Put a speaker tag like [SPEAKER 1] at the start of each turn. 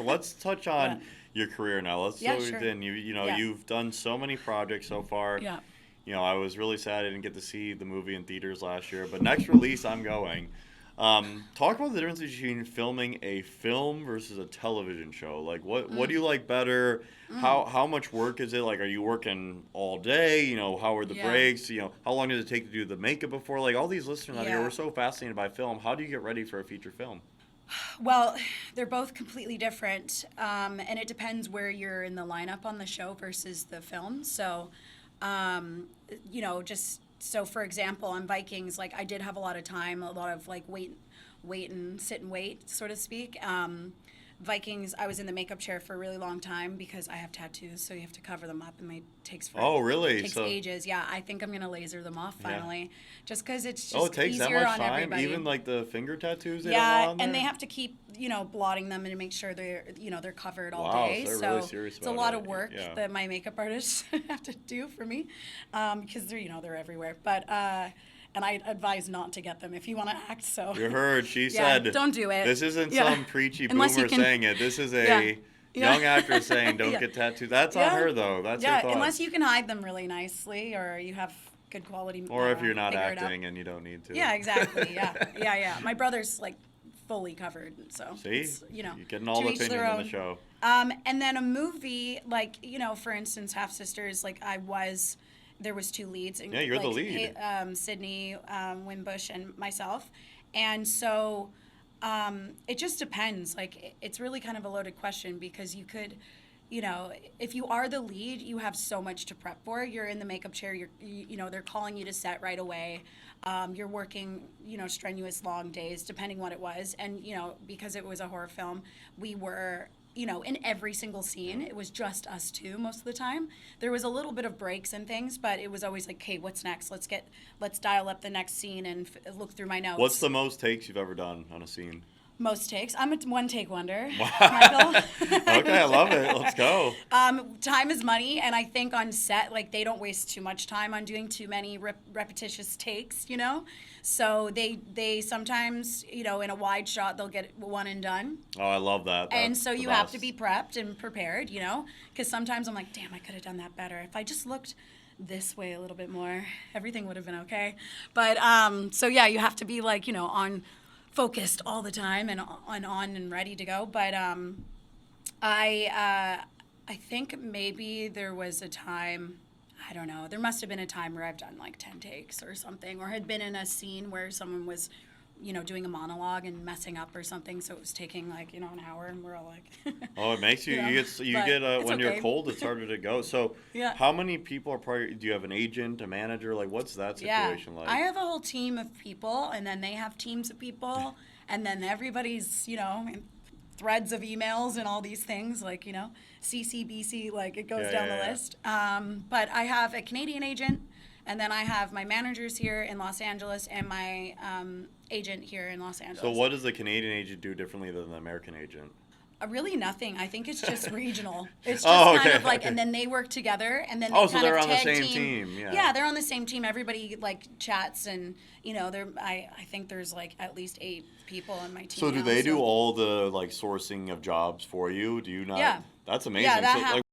[SPEAKER 1] let's touch on your career now. Let's
[SPEAKER 2] Yeah,
[SPEAKER 1] go
[SPEAKER 2] sure.
[SPEAKER 1] in. You've done so many projects so far.
[SPEAKER 2] Yeah.
[SPEAKER 1] I was really sad I didn't get to see the movie in theaters last year, but next release I'm going. Talk about the difference between filming a film versus a television show. Like, what do you like better? How much work is it? Like, are you working all day? How are the breaks? How long does it take to do the makeup before? Like, all these listeners out here, we're so fascinated by film. How do you get ready for a feature film?
[SPEAKER 2] Well, they're both completely different, and it depends where you're in the lineup on the show versus the film. So, just so for example, on Vikings, like I did have a lot of time, a lot of like wait and sit and wait, so to speak. Vikings, I was in the makeup chair for a really long time because I have tattoos, so you have to cover them up, and it takes
[SPEAKER 1] Oh, really?
[SPEAKER 2] Takes ages. Yeah, I think I'm gonna laser them off finally, just because it's
[SPEAKER 1] Oh,
[SPEAKER 2] just
[SPEAKER 1] it takes that
[SPEAKER 2] easier
[SPEAKER 1] much
[SPEAKER 2] on
[SPEAKER 1] time?
[SPEAKER 2] everybody.
[SPEAKER 1] Even like the finger tattoos they don't
[SPEAKER 2] Yeah,
[SPEAKER 1] want on
[SPEAKER 2] and
[SPEAKER 1] there?
[SPEAKER 2] they have to keep blotting them and make sure they're covered all
[SPEAKER 1] Wow,
[SPEAKER 2] day.
[SPEAKER 1] so they're
[SPEAKER 2] So
[SPEAKER 1] really serious
[SPEAKER 2] it's a
[SPEAKER 1] about
[SPEAKER 2] lot
[SPEAKER 1] it.
[SPEAKER 2] of work
[SPEAKER 1] Yeah.
[SPEAKER 2] that my makeup artists have to do for me, because they're everywhere. But and I advise not to get them if you want to act. So
[SPEAKER 1] You heard. She
[SPEAKER 2] yeah,
[SPEAKER 1] said,
[SPEAKER 2] don't do it.
[SPEAKER 1] This isn't
[SPEAKER 2] Yeah.
[SPEAKER 1] some preachy
[SPEAKER 2] Unless you
[SPEAKER 1] boomer
[SPEAKER 2] can-
[SPEAKER 1] saying it. This is a
[SPEAKER 2] Yeah. Yeah.
[SPEAKER 1] young actress saying, don't
[SPEAKER 2] Yeah.
[SPEAKER 1] get tattooed. That's on
[SPEAKER 2] Yeah.
[SPEAKER 1] her, though. That's her
[SPEAKER 2] Yeah,
[SPEAKER 1] thought.
[SPEAKER 2] unless you can hide them really nicely or you have good quality.
[SPEAKER 1] Or if you're not
[SPEAKER 2] figure it out.
[SPEAKER 1] acting and you don't need to.
[SPEAKER 2] Yeah, exactly. Yeah. My brother's like fully covered, so
[SPEAKER 1] See?
[SPEAKER 2] it's,
[SPEAKER 1] You're getting all
[SPEAKER 2] to
[SPEAKER 1] the
[SPEAKER 2] each their
[SPEAKER 1] opinions on the
[SPEAKER 2] own.
[SPEAKER 1] show.
[SPEAKER 2] And then a movie, like, for instance, Half Sisters, like there was two leads.
[SPEAKER 1] Yeah, you're the lead.
[SPEAKER 2] Sydney Wimbush and myself. And so it just depends. Like, it's really kind of a loaded question because you could, if you are the lead, you have so much to prep for. You're in the makeup chair. They're calling you to set right away. You're working, strenuous long days, depending what it was. And, because it was a horror film, we were, in every single scene. It was just us two most of the time. There was a little bit of breaks and things, but it was always like, okay, what's next? Let's dial up the next scene and look through my notes.
[SPEAKER 1] What's the most takes you've ever done on a scene?
[SPEAKER 2] Most takes. I'm a one-take wonder, Michael.
[SPEAKER 1] Okay, I love it. Let's go.
[SPEAKER 2] Time is money, and I think on set, like, they don't waste too much time on doing too many repetitious takes, So they sometimes, in a wide shot, they'll get one and done.
[SPEAKER 1] Oh, I love that.
[SPEAKER 2] And
[SPEAKER 1] That's
[SPEAKER 2] so
[SPEAKER 1] the
[SPEAKER 2] you have
[SPEAKER 1] best.
[SPEAKER 2] to be prepped and prepared, because sometimes I'm like, damn, I could have done that better. If I just looked this way a little bit more, everything would have been okay. But so yeah, you have to be like, on focused all the time and on and ready to go. But I think maybe there was a time, I don't know, there must have been a time where I've done like 10 takes or something, or had been in a scene where someone was doing a monologue and messing up or something, so it was taking like an hour, and we're all like
[SPEAKER 1] Oh, it makes you get when you're cold, it's harder to go. So
[SPEAKER 2] Yeah.
[SPEAKER 1] how many people are part of, do you have an agent, a manager? Like, what's that situation like?
[SPEAKER 2] I have a whole team of people, and then they have teams of people, and then everybody's in threads of emails and all these things, like CCBC, like it goes down the list. But I have a Canadian agent, and then I have my managers here in Los Angeles and my agent here in Los Angeles.
[SPEAKER 1] So what does the Canadian agent do differently than the American agent?
[SPEAKER 2] Really nothing. I think it's just regional. It's just
[SPEAKER 1] okay,
[SPEAKER 2] kind of like,
[SPEAKER 1] okay.
[SPEAKER 2] and then they work together, and then they
[SPEAKER 1] Oh, so
[SPEAKER 2] kind
[SPEAKER 1] they're
[SPEAKER 2] of
[SPEAKER 1] on the
[SPEAKER 2] tag
[SPEAKER 1] same team, yeah.
[SPEAKER 2] Yeah, they're on the same team. Everybody like chats, and I think there's like at least 8 people on my team.
[SPEAKER 1] So do
[SPEAKER 2] now,
[SPEAKER 1] they do all the like sourcing of jobs for you? Do you not?
[SPEAKER 2] Yeah.
[SPEAKER 1] That's amazing.
[SPEAKER 2] Yeah, that
[SPEAKER 1] So, like,